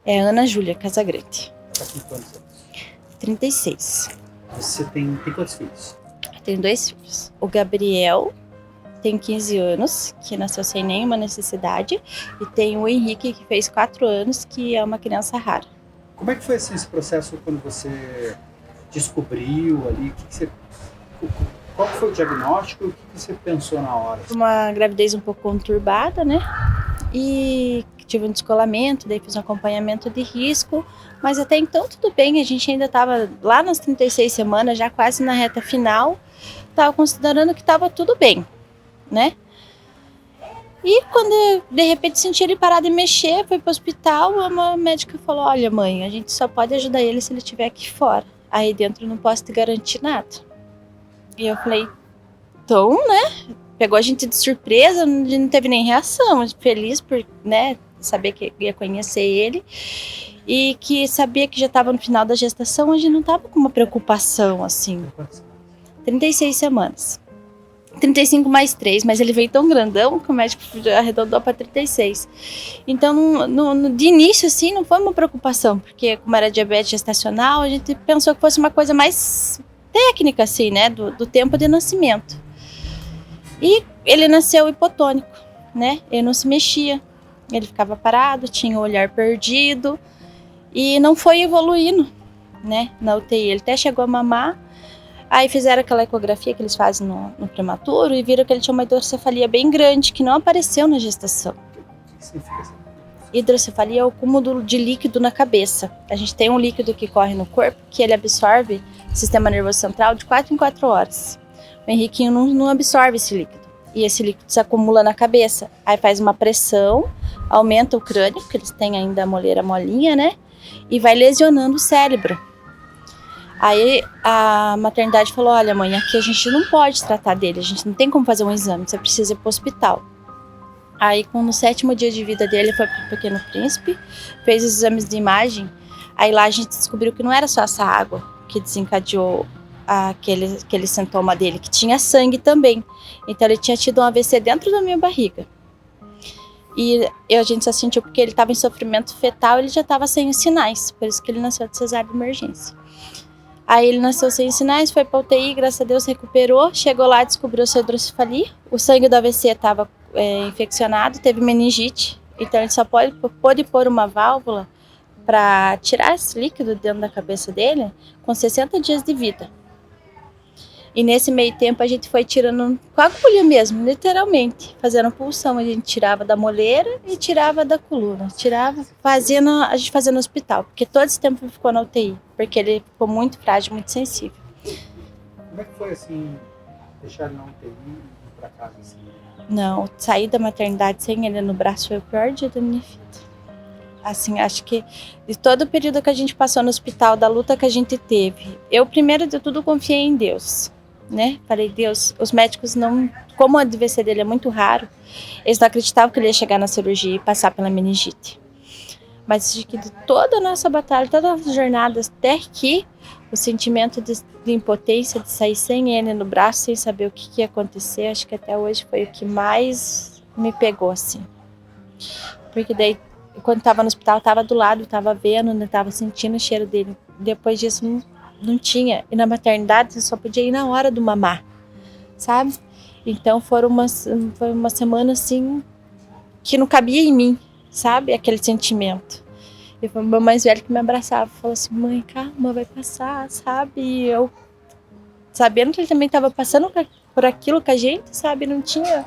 É Ana Júlia Casagrande. Tá com quantos anos? 36. Você tem quantos filhos? Tenho 2 filhos. O Gabriel tem 15 anos, que nasceu sem nenhuma necessidade. E tem o Henrique, que fez 4 anos, que é uma criança rara. Como é que foi assim, esse processo quando você descobriu ali? Qual foi o diagnóstico e o que você pensou na hora? Uma gravidez um pouco conturbada, né? E tive um descolamento, daí fiz um acompanhamento de risco. Mas até então tudo bem, a gente ainda estava lá nas 36 semanas, já quase na reta final. Estava considerando que estava tudo bem, né? E quando de repente senti ele parar de mexer, fui pro hospital, uma médica falou: olha mãe, a gente só pode ajudar ele se ele estiver aqui fora. Aí dentro eu não posso te garantir nada. E eu falei, então, né? Pegou a gente de surpresa, não teve nem reação. Feliz por, né, saber que ia conhecer ele. E que sabia que já estava no final da gestação, a gente não tava com uma preocupação, assim. 36 semanas. 35 mais 3, mas ele veio tão grandão que o médico arredondou para 36. Então, de início, assim, não foi uma preocupação, porque como era diabetes gestacional, a gente pensou que fosse uma coisa mais técnica, assim, né, do tempo de nascimento. E ele nasceu hipotônico, né, ele não se mexia, ele ficava parado, tinha o olhar perdido e não foi evoluindo, né, na UTI. Ele até chegou a mamar. Aí fizeram aquela ecografia que eles fazem no prematuro e viram que ele tinha uma hidrocefalia bem grande, que não apareceu na gestação. O que significa isso? Hidrocefalia é o acúmulo de líquido na cabeça. A gente tem um líquido que corre no corpo, que ele absorve o sistema nervoso central de 4 em 4 horas. O Henriquinho não absorve esse líquido. E esse líquido se acumula na cabeça. Aí faz uma pressão, aumenta o crânio, porque eles têm ainda a moleira molinha, né? E vai lesionando o cérebro. Aí a maternidade falou, olha mãe, aqui a gente não pode tratar dele, a gente não tem como fazer um exame, você precisa ir para o hospital. Aí no 7º dia de vida dele foi para o Pequeno Príncipe, fez os exames de imagem, aí lá a gente descobriu que não era só essa água que desencadeou aquele sintoma dele, que tinha sangue também. Então ele tinha tido um AVC dentro da minha barriga. E a gente só sentiu porque ele estava em sofrimento fetal, ele já estava sem os sinais, por isso que ele nasceu de cesárea de emergência. Aí ele nasceu sem sinais, foi para UTI, graças a Deus recuperou, chegou lá e descobriu sua hidrocefalia. O sangue do AVC estava infeccionado, teve meningite, então ele só pôde pôr uma válvula para tirar esse líquido dentro da cabeça dele com 60 dias de vida. E nesse meio tempo a gente foi tirando com a agulha mesmo, literalmente, fazendo pulsão. A gente tirava da moleira e tirava da coluna. A gente fazia no hospital, porque todo esse tempo ele ficou na UTI, porque ele ficou muito frágil, muito sensível. Como é que foi assim, deixar ele na UTI e ir pra casa assim? Não, sair da maternidade sem ele no braço foi o pior dia da minha vida. Assim, acho que de todo o período que a gente passou no hospital, da luta que a gente teve, eu primeiro de tudo confiei em Deus. Né? Falei, Deus, os médicos não, como o AVC dele é muito raro, eles não acreditavam que ele ia chegar na cirurgia e passar pela meningite. Mas acho que de toda a nossa batalha, todas as nossas jornadas até aqui, o sentimento de impotência, de sair sem ele no braço, sem saber o que ia acontecer, acho que até hoje foi o que mais me pegou, assim. Porque daí, quando estava no hospital, estava do lado, estava vendo, estava sentindo o cheiro dele. Depois disso, não tinha. E na maternidade você só podia ir na hora do mamar, sabe? Então foi uma semana assim que não cabia em mim, sabe? Aquele sentimento. E foi o meu mais velho que me abraçava, falou assim, mãe, calma, vai passar, sabe? E eu, sabendo que ele também estava passando por aquilo que a gente, sabe? Não tinha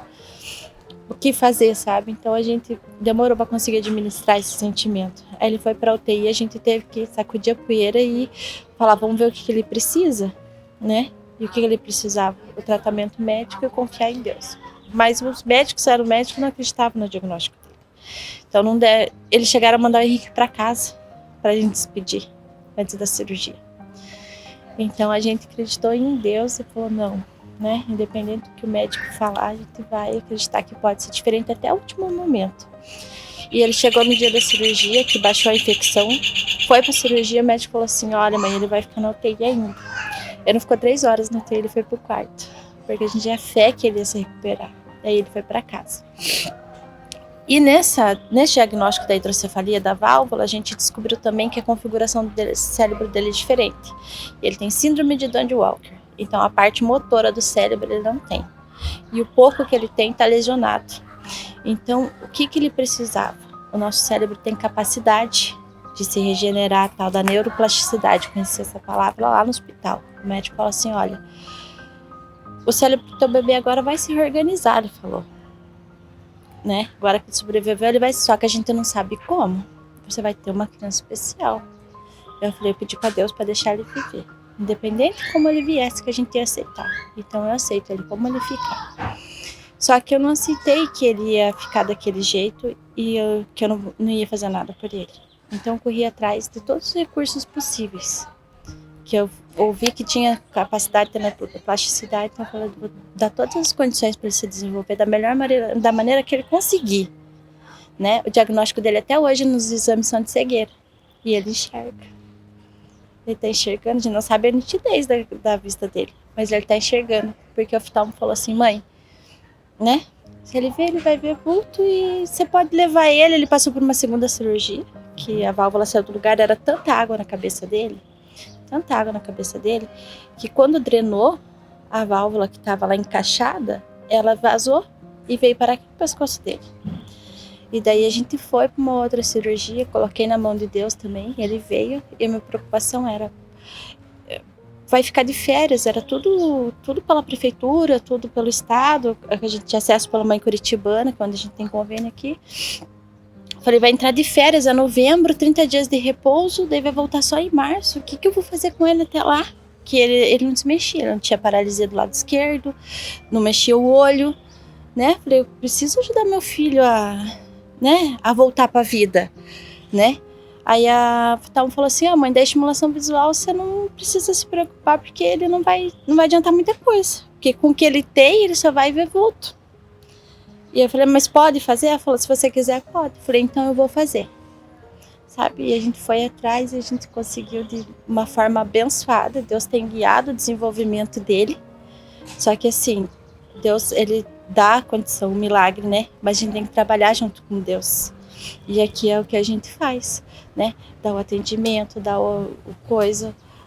o que fazer, sabe? Então a gente demorou para conseguir administrar esse sentimento. Aí ele foi para UTI, a gente teve que sacudir a poeira e falar, vamos ver o que ele precisa, né? E o que ele precisava, o tratamento médico e confiar em Deus. Mas os médicos eram médicos e não acreditavam no diagnóstico dele. Então eles chegaram a mandar o Henrique para casa para a gente despedir antes da cirurgia. Então a gente acreditou em Deus e falou, não, né? Independente do que o médico falar, a gente vai acreditar que pode ser diferente até o último momento. E ele chegou no dia da cirurgia, que baixou a infecção, foi pra cirurgia, o médico falou assim, olha mãe, ele vai ficar na UTI ainda. Ele não ficou 3 horas na UTI, ele foi pro quarto, porque a gente tinha fé que ele ia se recuperar. Aí ele foi pra casa. E nesse diagnóstico da hidrocefalia da válvula, a gente descobriu também que a configuração do cérebro dele é diferente. Ele tem síndrome de Dunning-Walker, então a parte motora do cérebro ele não tem. E o pouco que ele tem está lesionado. Então, o que ele precisava? O nosso cérebro tem capacidade de se regenerar, tal da neuroplasticidade, conheci essa palavra lá no hospital. O médico falou assim, olha, o cérebro do teu bebê agora vai se reorganizar, ele falou. Né? Agora que ele sobreviveu, ele vai, só que a gente não sabe como. Você vai ter uma criança especial. Eu falei, eu pedi para Deus para deixar ele viver. Independente de como ele viesse, que a gente ia aceitar. Então eu aceito ele como ele ficar. Só que eu não aceitei que ele ia ficar daquele jeito e que eu não ia fazer nada por ele. Então eu corri atrás de todos os recursos possíveis. Que eu ouvi que tinha capacidade de ter plasticidade, então eu falei, vou dar todas as condições para ele se desenvolver da maneira que ele conseguir. Né? O diagnóstico dele até hoje nos exames são de cegueira. E ele enxerga. Ele está enxergando, a gente não sabe a nitidez da vista dele, mas ele está enxergando. Porque o oftalmo falou assim, mãe, né? Se ele ver, ele vai ver vulto e você pode levar ele. Ele passou por uma segunda cirurgia, que a válvula saiu do lugar, era tanta água na cabeça dele, que quando drenou a válvula que estava lá encaixada, ela vazou e veio parar aqui no pescoço dele. E daí a gente foi para uma outra cirurgia, coloquei na mão de Deus também, ele veio e a minha preocupação era, vai ficar de férias, era tudo pela prefeitura, tudo pelo estado, a gente tinha acesso pela mãe curitibana, que é onde a gente tem convênio aqui. Falei, vai entrar de férias, é novembro, 30 dias de repouso, daí vai voltar só em março. O que eu vou fazer com ele até lá? Que ele não se mexia, ele não tinha paralisia do lado esquerdo, não mexia o olho, né? Falei, eu preciso ajudar meu filho a voltar para a vida, né? Aí a Talma falou assim, mãe, da estimulação visual você não precisa se preocupar, porque ele não vai adiantar muita coisa. Porque com o que ele tem, ele só vai ver vulto. E eu falei, mas pode fazer? Ela falou, se você quiser, pode. Eu falei, então eu vou fazer. Sabe? E a gente foi atrás e a gente conseguiu de uma forma abençoada. Deus tem guiado o desenvolvimento dele. Só que assim, Deus, ele dá a condição, o milagre, né? Mas a gente tem que trabalhar junto com Deus. E aqui é o que a gente faz, né? Dá o atendimento, dá o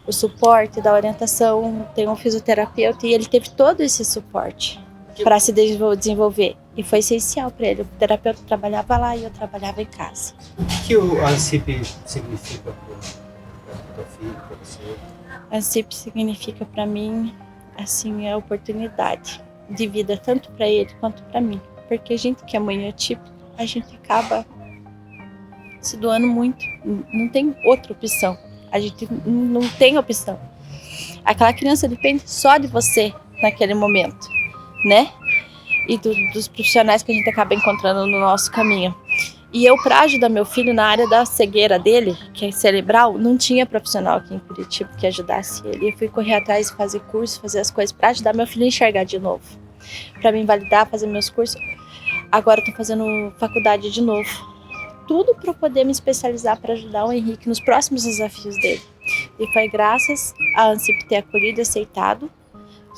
suporte, dá a orientação. Tem um fisioterapeuta e ele teve todo esse suporte para se desenvolver. E foi essencial para ele. O terapeuta trabalhava lá e eu trabalhava em casa. O que o ANSIP significa para o teu filho, para você? A ANSIP significa para mim, assim, a oportunidade de vida, tanto para ele quanto para mim. Porque a gente que é mãe atípica, a gente acaba se doando muito. Não tem outra opção. A gente não tem opção. Aquela criança depende só de você naquele momento, né? E dos profissionais que a gente acaba encontrando no nosso caminho. E eu, para ajudar meu filho na área da cegueira dele, que é cerebral, não tinha profissional aqui em Curitiba que ajudasse ele. Eu fui correr atrás, fazer curso, fazer as coisas para ajudar meu filho a enxergar de novo. Para me validar, fazer meus cursos. Agora eu tô fazendo faculdade de novo. Tudo para poder me especializar para ajudar o Henrique nos próximos desafios dele. E foi graças a ANSIP ter acolhido e aceitado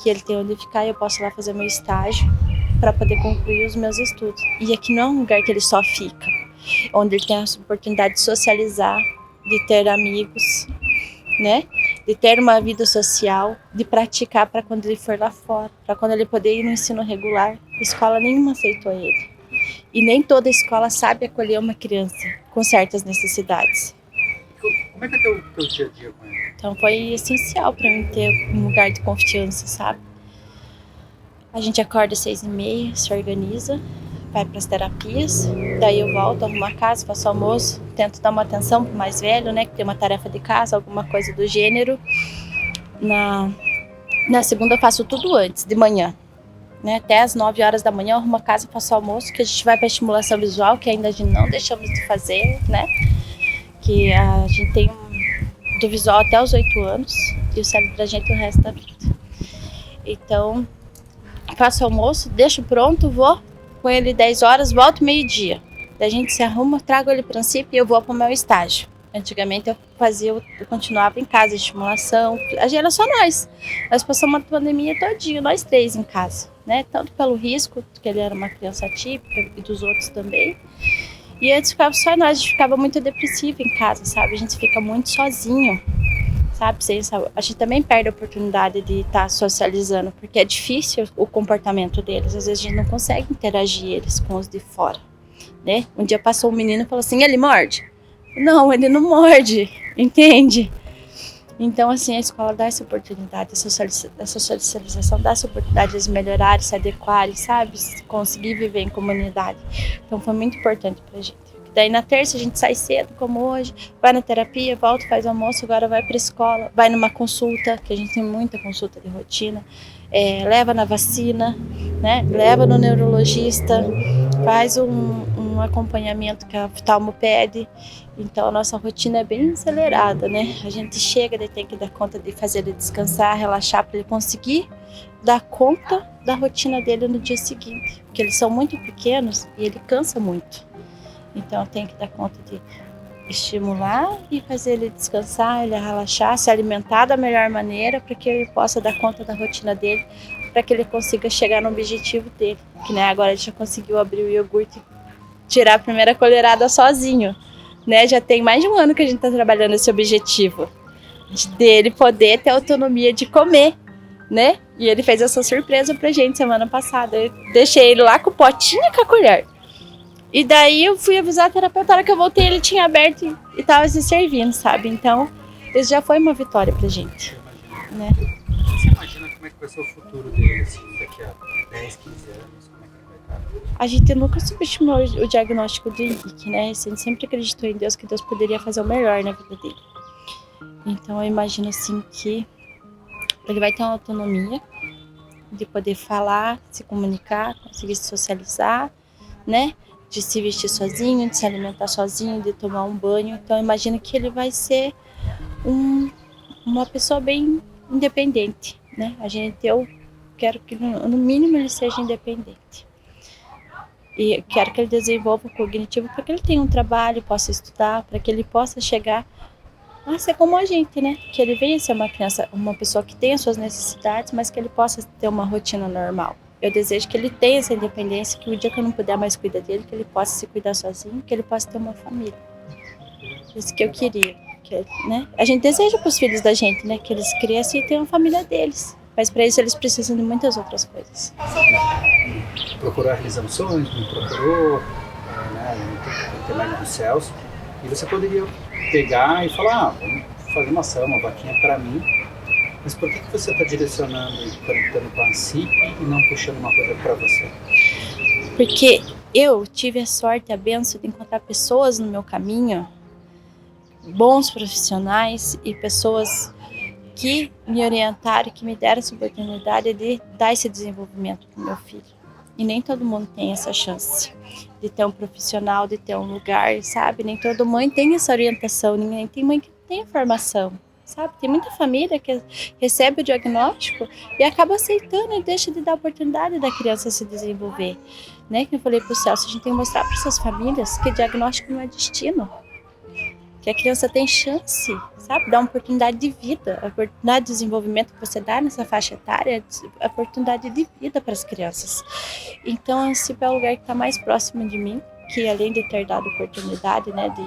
que ele tem onde ficar e eu posso lá fazer meu estágio para poder concluir os meus estudos. E aqui não é um lugar que ele só fica, onde ele tem a oportunidade de socializar, de ter amigos, né? De ter uma vida social, de praticar para quando ele for lá fora, para quando ele poder ir no ensino regular. A escola nenhuma aceitou ele. E nem toda escola sabe acolher uma criança com certas necessidades. Como é que é o teu dia a dia com ele? Então foi essencial para mim ter um lugar de confiança, sabe? A gente acorda às 6h30, se organiza, vai para as terapias, daí eu volto, arrumo a casa, faço almoço, tento dar uma atenção pro mais velho, né, que tem uma tarefa de casa, alguma coisa do gênero. Na segunda eu faço tudo antes, de manhã, né, até às 9 horas da manhã eu arrumo a casa, faço almoço, que a gente vai para estimulação visual, que ainda a gente não deixamos de fazer, né, que a gente tem do visual até os 8 anos e o cérebro da gente o resto da vida. Então, faço almoço, deixo pronto, vou com ele 10 horas, volto meio-dia. Daí a gente se arruma, trago ele para o ANSIP e eu vou para o meu estágio. Antigamente eu continuava em casa, estimulação, era só nós. Nós passamos uma pandemia todinha, nós 3 em casa. né? Tanto pelo risco, que ele era uma criança atípica, e dos outros também. E antes ficava só nós, a gente ficava muito depressivo em casa, sabe? A gente fica muito sozinho, sabe? A gente também perde a oportunidade de estar socializando, porque é difícil o comportamento deles. Às vezes a gente não consegue interagir eles com os de fora, né? Um dia passou um menino e falou assim, ele morde? Não, ele não morde, entende? Então, assim, a escola dá essa oportunidade, a socialização dá essa oportunidade de eles melhorarem, se adequarem, sabe? Conseguir viver em comunidade. Então, foi muito importante pra gente. Daí, na terça, a gente sai cedo, como hoje, vai na terapia, volta, faz almoço, agora vai pra escola, vai numa consulta, que a gente tem muita consulta de rotina, leva na vacina, né? Leva no neurologista, faz um acompanhamento que a oftalmo pede. Então a nossa rotina é bem acelerada, né? A gente chega, daí tem que dar conta de fazer ele descansar, relaxar para ele conseguir dar conta da rotina dele no dia seguinte, porque eles são muito pequenos e ele cansa muito. Então tem que dar conta de estimular e fazer ele descansar, ele relaxar, se alimentar da melhor maneira para que ele possa dar conta da rotina dele, para que ele consiga chegar no objetivo dele. Que né, agora ele já conseguiu abrir o iogurte e tirar a primeira colherada sozinho. Né, já tem mais de um ano que a gente está trabalhando esse objetivo dele poder ter autonomia de comer, né? E ele fez essa surpresa pra gente semana passada. Eu deixei ele lá com o potinho e com a colher. E daí eu fui avisar a terapeuta, na hora que eu voltei ele tinha aberto e estava se servindo, sabe? Então, isso já foi uma vitória pra gente. Né? Você imagina como é que vai ser o futuro dele, assim, daqui a 10, 15 anos? Como é que ele vai estar? A gente nunca subestimou o diagnóstico do Henrique, né? A gente sempre acreditou em Deus, que Deus poderia fazer o melhor na vida dele. Então eu imagino assim que ele vai ter uma autonomia de poder falar, se comunicar, conseguir se socializar, né? De se vestir sozinho, de se alimentar sozinho, de tomar um banho. Então eu imagino que ele vai ser uma pessoa bem independente, né? Eu quero que no mínimo ele seja independente. E quero que ele desenvolva o cognitivo para que ele tenha um trabalho, possa estudar, para que ele possa chegar a ser como a gente, né? Que ele venha ser uma criança, uma pessoa que tenha suas necessidades, mas que ele possa ter uma rotina normal. Eu desejo que ele tenha essa independência, que o dia que eu não puder mais cuidar dele, que ele possa se cuidar sozinho, que ele possa ter uma família. Isso que eu queria, né? A gente deseja para os filhos da gente, né? Que eles cresçam e tenham a família deles. Mas para isso eles precisam de muitas outras coisas. Procurou realizar sonhos, não procurou, né? Não tem mais dos céus. E você poderia pegar e falar, vamos fazer uma ação, uma vaquinha para mim. Mas por que você está direcionando e conectando com a CIP e não puxando uma coisa para você? Porque eu tive a sorte, a bênção de encontrar pessoas no meu caminho, bons profissionais e pessoas que me orientaram, que me deram essa oportunidade de dar esse desenvolvimento para o meu filho. E nem todo mundo tem essa chance de ter um profissional, de ter um lugar, sabe? Nem toda mãe tem essa orientação, nem tem mãe que tem formação, sabe? Tem muita família que recebe o diagnóstico e acaba aceitando e deixa de dar a oportunidade da criança se desenvolver, né? Que eu falei para o Celso, a gente tem que mostrar para essas famílias que diagnóstico não é destino, que a criança tem chance, sabe? Dá uma oportunidade de vida, a oportunidade de desenvolvimento que você dá nessa faixa etária, a oportunidade de vida para as crianças. Então, esse é o lugar que está mais próximo de mim, que além de ter dado oportunidade, né, de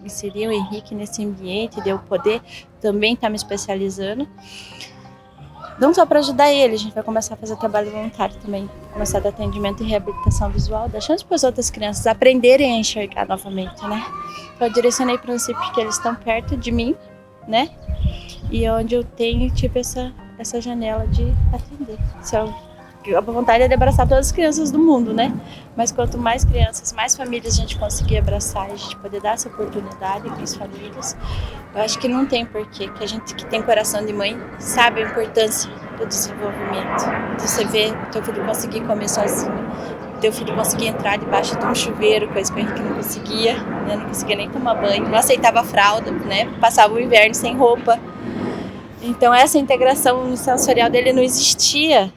inserir o Henrique nesse ambiente, de eu poder também estar me especializando, não só para ajudar ele, a gente vai começar a fazer trabalho voluntário também, começar a dar atendimento e reabilitação visual, dar chance para as outras crianças aprenderem a enxergar novamente, né? Então, eu direcionei para o CIP porque eles estão perto de mim, né? E onde eu tive essa janela de atender. A vontade é de abraçar todas as crianças do mundo, né? Mas quanto mais crianças, mais famílias a gente conseguir abraçar e a gente poder dar essa oportunidade para as famílias, eu acho que não tem porquê, que a gente que tem coração de mãe sabe a importância do desenvolvimento, de você ver teu filho conseguir comer sozinho, teu filho conseguir entrar debaixo de um chuveiro, coisa que o Henrique não conseguia, né? Não conseguia nem tomar banho, não aceitava fralda, né? Passava o inverno sem roupa. Então essa integração sensorial dele não existia.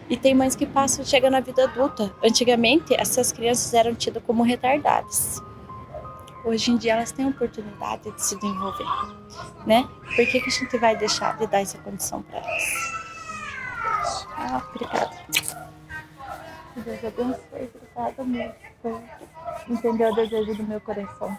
E tem mães que chegam na vida adulta. Antigamente, essas crianças eram tidas como retardadas. Hoje em dia, elas têm a oportunidade de se desenvolver, né? Por que a gente vai deixar de dar essa condição para elas? Obrigada. Que Deus abençoe. Obrigada mesmo por entender o desejo do meu coração.